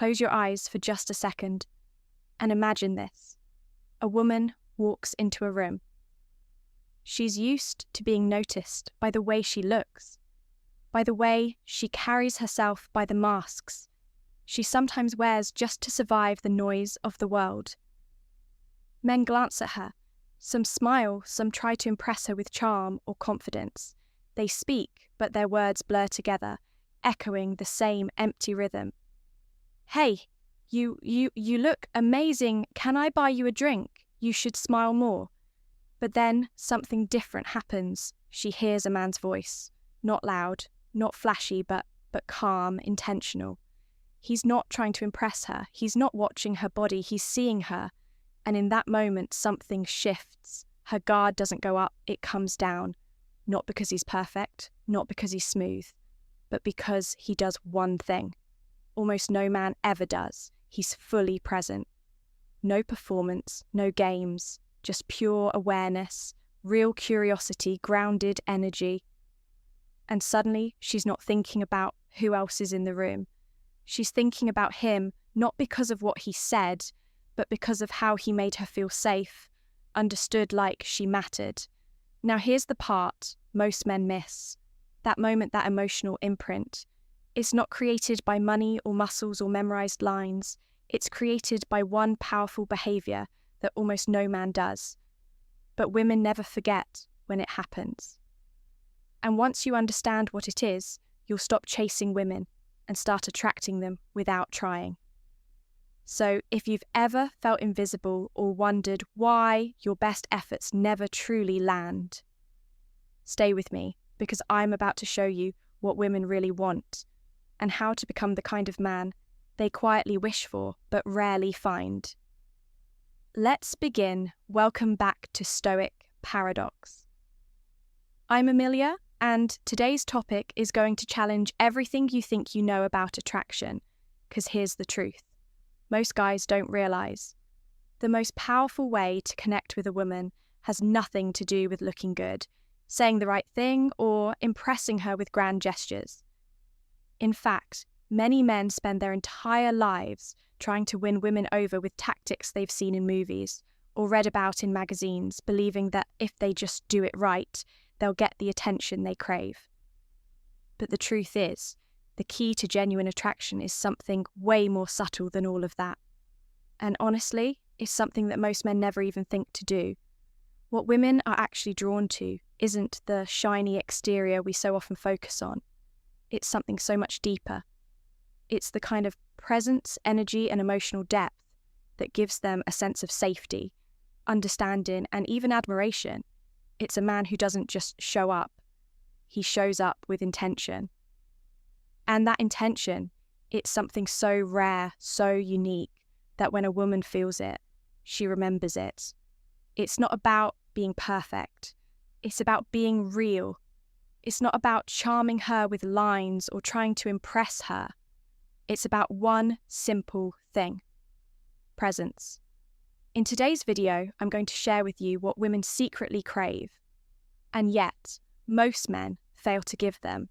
close your eyes for just a second and imagine this. A woman walks into a room. She's used to being noticed by the way she looks, by the way she carries herself, by the masks she sometimes wears just to survive the noise of the world. Men glance at her. Some smile, some try to impress her with charm or confidence. They speak, but their words blur together, echoing the same empty rhythm. "Hey, you look amazing. Can I buy you a drink? You should smile more." But then something different happens. She hears a man's voice. Not loud, not flashy, but calm, intentional. He's not trying to impress her. He's not watching her body. He's seeing her. And in that moment, something shifts. Her guard doesn't go up, it comes down. Not because he's perfect, not because he's smooth, but because he does one thing. Almost no man ever does. He's fully present. No performance, no games, just pure awareness, real curiosity, grounded energy. And suddenly, she's not thinking about who else is in the room. She's thinking about him, not because of what he said, but because of how he made her feel safe, understood like she mattered. Now here's the part most men miss. That moment, that emotional imprint. It's not created by money or muscles or memorized lines. It's created by one powerful behavior that almost no man does. But women never forget when it happens. And once you understand what it is, you'll stop chasing women and start attracting them without trying. So if you've ever felt invisible or wondered why your best efforts never truly land, stay with me, because I'm about to show you what women really want and how to become the kind of man they quietly wish for but rarely find. Let's begin. Welcome back to Stoic Paradox. I'm Amelia, and today's topic is going to challenge everything you think you know about attraction, because here's the truth. Most guys don't realize. The most powerful way to connect with a woman has nothing to do with looking good, saying the right thing, or impressing her with grand gestures. In fact, many men spend their entire lives trying to win women over with tactics they've seen in movies or read about in magazines, believing that if they just do it right, they'll get the attention they crave. But the truth is, the key to genuine attraction is something way more subtle than all of that. And honestly, it's something that most men never even think to do. What women are actually drawn to isn't the shiny exterior we so often focus on. It's something so much deeper. It's the kind of presence, energy, and emotional depth that gives them a sense of safety, understanding, and even admiration. It's a man who doesn't just show up. He shows up with intention. And that intention, it's something so rare, so unique, that when a woman feels it, she remembers it. It's not about being perfect. It's about being real. It's not about charming her with lines or trying to impress her. It's about one simple thing: presence. In today's video, I'm going to share with you what women secretly crave, and yet most men fail to give them.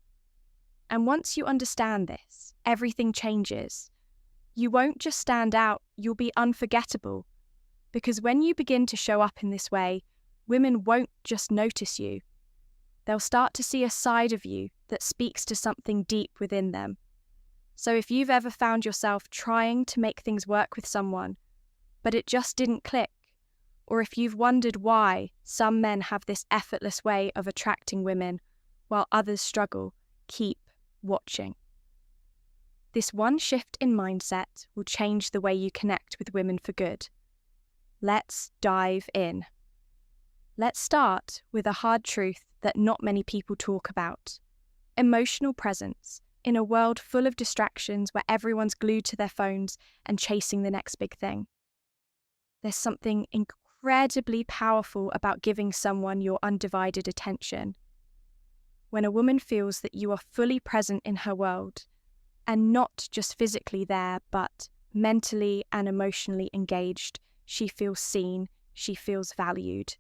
And once you understand this, everything changes. You won't just stand out, you'll be unforgettable. Because when you begin to show up in this way, women won't just notice you. They'll start to see a side of you that speaks to something deep within them. So if you've ever found yourself trying to make things work with someone, but it just didn't click, or if you've wondered why some men have this effortless way of attracting women while others struggle, keep watching. This one shift in mindset will change the way you connect with women for good. Let's dive in. Let's start with a hard truth that not many people talk about: emotional presence in a world full of distractions where everyone's glued to their phones and chasing the next big thing. There's something incredibly powerful about giving someone your undivided attention. When a woman feels that you are fully present in her world, and not just physically there, but mentally and emotionally engaged, she feels seen, she feels valued.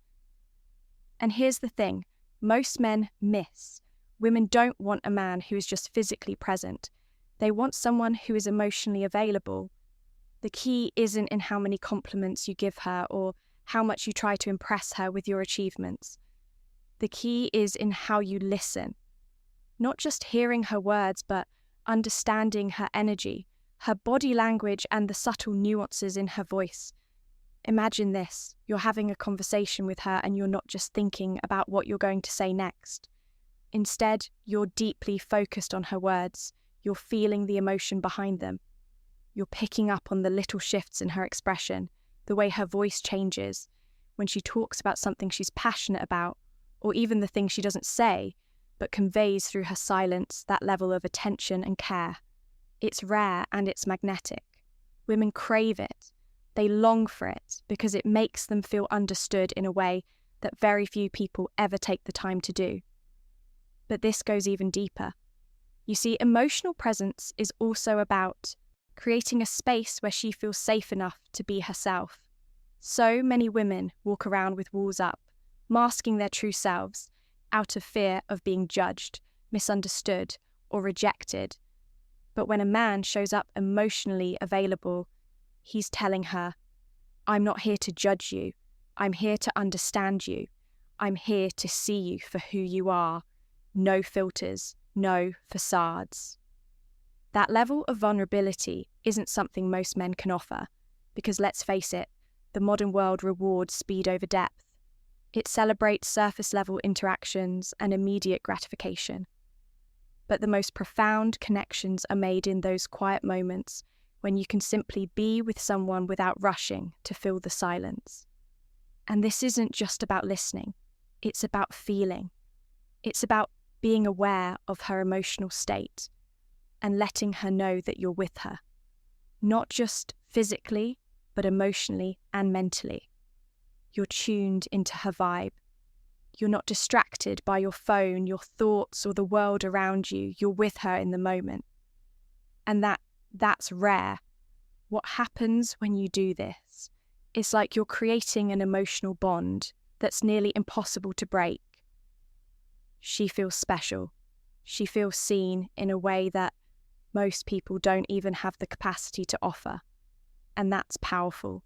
And here's the thing, most men miss. Women don't want a man who is just physically present. They want someone who is emotionally available. The key isn't in how many compliments you give her or how much you try to impress her with your achievements. The key is in how you listen. Not just hearing her words, but understanding her energy, her body language, and the subtle nuances in her voice. Imagine this: you're having a conversation with her and you're not just thinking about what you're going to say next. Instead, you're deeply focused on her words. You're feeling the emotion behind them. You're picking up on the little shifts in her expression, the way her voice changes when she talks about something she's passionate about, or even the thing she doesn't say, but conveys through her silence that level of attention and care. It's rare and it's magnetic. Women crave it. They long for it because it makes them feel understood in a way that very few people ever take the time to do. But this goes even deeper. You see, emotional presence is also about creating a space where she feels safe enough to be herself. So many women walk around with walls up, masking their true selves, out of fear of being judged, misunderstood, or rejected. But when a man shows up emotionally available, he's telling her, "I'm not here to judge you. I'm here to understand you. I'm here to see you for who you are. No filters, no facades." That level of vulnerability isn't something most men can offer, because let's face it, the modern world rewards speed over depth. It celebrates surface-level interactions and immediate gratification. But the most profound connections are made in those quiet moments when you can simply be with someone without rushing to fill the silence. And this isn't just about listening, it's about feeling. It's about being aware of her emotional state and letting her know that you're with her, not just physically, but emotionally and mentally. You're tuned into her vibe. You're not distracted by your phone, your thoughts, or the world around you. You're with her in the moment. And that's rare. What happens when you do this? It's like you're creating an emotional bond that's nearly impossible to break. She feels special. She feels seen in a way that most people don't even have the capacity to offer. And that's powerful.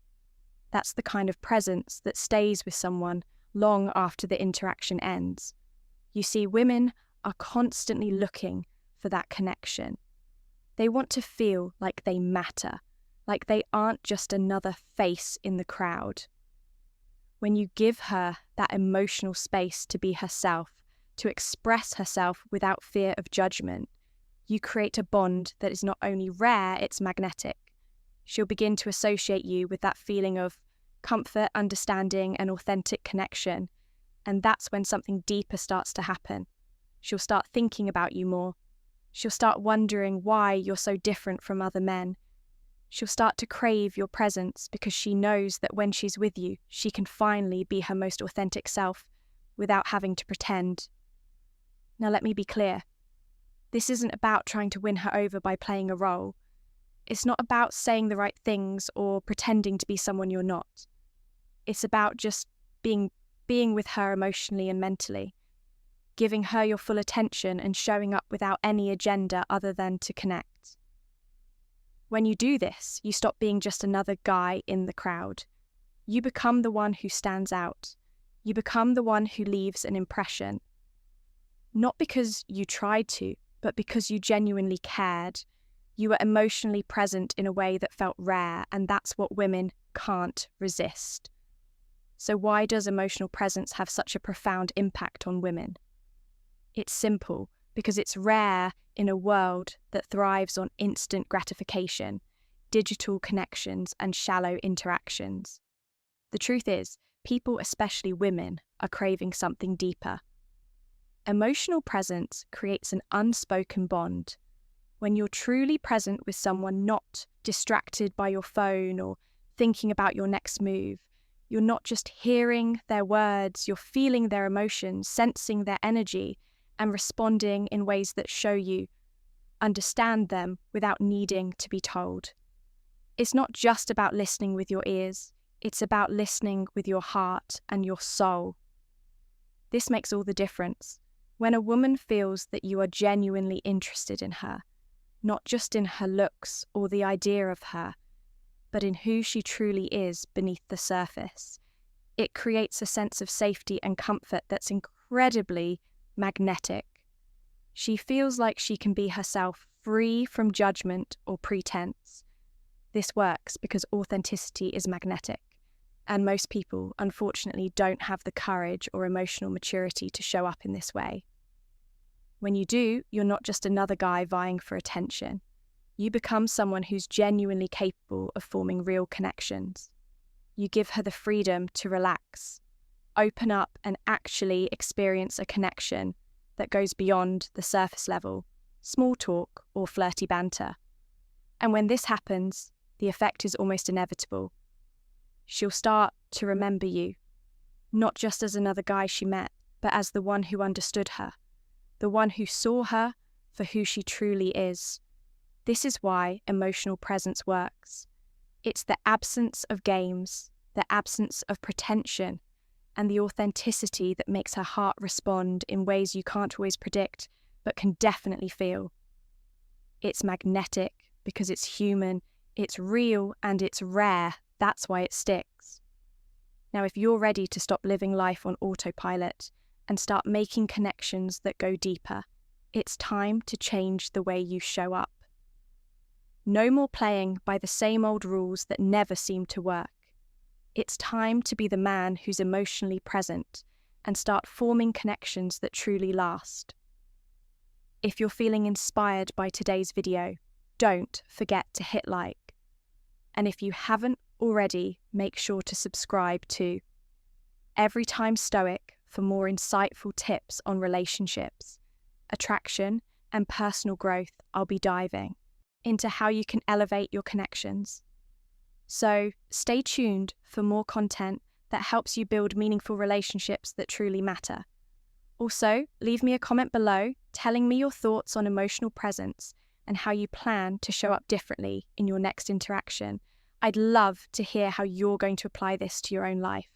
That's the kind of presence that stays with someone long after the interaction ends. You see, women are constantly looking for that connection. They want to feel like they matter, like they aren't just another face in the crowd. When you give her that emotional space to be herself, to express herself without fear of judgment, you create a bond that is not only rare, it's magnetic. She'll begin to associate you with that feeling of comfort, understanding, and authentic connection. And that's when something deeper starts to happen. She'll start thinking about you more. She'll start wondering why you're so different from other men. She'll start to crave your presence because she knows that when she's with you, she can finally be her most authentic self without having to pretend. Now let me be clear. This isn't about trying to win her over by playing a role. It's not about saying the right things or pretending to be someone you're not. It's about just being with her emotionally and mentally, giving her your full attention and showing up without any agenda other than to connect. When you do this, you stop being just another guy in the crowd. You become the one who stands out. You become the one who leaves an impression. Not because you tried to, but because you genuinely cared. You were emotionally present in a way that felt rare, and that's what women can't resist. So why does emotional presence have such a profound impact on women? It's simple, because it's rare in a world that thrives on instant gratification, digital connections, and shallow interactions. The truth is, people, especially women, are craving something deeper. Emotional presence creates an unspoken bond. When you're truly present with someone, not distracted by your phone or thinking about your next move, you're not just hearing their words, you're feeling their emotions, sensing their energy, and responding in ways that show you understand them without needing to be told. It's not just about listening with your ears, it's about listening with your heart and your soul. This makes all the difference. When a woman feels that you are genuinely interested in her, not just in her looks or the idea of her, but in who she truly is beneath the surface. It creates a sense of safety and comfort that's incredibly magnetic. She feels like she can be herself, free from judgment or pretense. This works because authenticity is magnetic, and most people, unfortunately, don't have the courage or emotional maturity to show up in this way. When you do, you're not just another guy vying for attention. You become someone who's genuinely capable of forming real connections. You give her the freedom to relax, open up, and actually experience a connection that goes beyond the surface level, small talk, or flirty banter. And when this happens, the effect is almost inevitable. She'll start to remember you, not just as another guy she met, but as the one who understood her, the one who saw her for who she truly is. This is why emotional presence works. It's the absence of games, the absence of pretension, and the authenticity that makes her heart respond in ways you can't always predict, but can definitely feel. It's magnetic because it's human, it's real, and it's rare. That's why it sticks. Now, if you're ready to stop living life on autopilot and start making connections that go deeper, it's time to change the way you show up. No more playing by the same old rules that never seem to work. It's time to be the man who's emotionally present and start forming connections that truly last. If you're feeling inspired by today's video, don't forget to hit like. And if you haven't already, make sure to subscribe too. Every Time Stoic for more insightful tips on relationships, attraction, and personal growth. I'll be diving into how you can elevate your connections. So stay tuned for more content that helps you build meaningful relationships that truly matter. Also, leave me a comment below telling me your thoughts on emotional presence and how you plan to show up differently in your next interaction. I'd love to hear how you're going to apply this to your own life.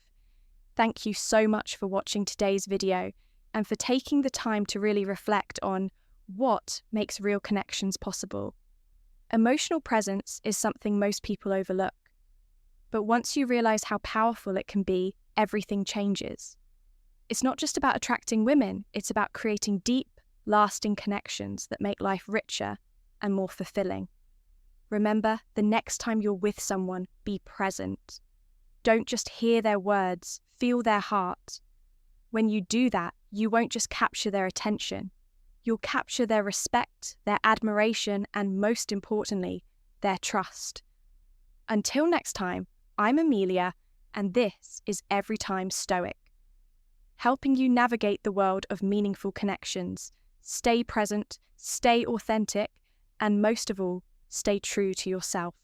Thank you so much for watching today's video and for taking the time to really reflect on what makes real connections possible. Emotional presence is something most people overlook. But once you realize how powerful it can be, everything changes. It's not just about attracting women, it's about creating deep, lasting connections that make life richer and more fulfilling. Remember, the next time you're with someone, be present. Don't just hear their words, feel their heart. When you do that, you won't just capture their attention. You'll capture their respect, their admiration, and most importantly, their trust. Until next time, I'm Amelia, and this is Every Time Stoic, helping you navigate the world of meaningful connections. Stay present, stay authentic, and most of all, stay true to yourself.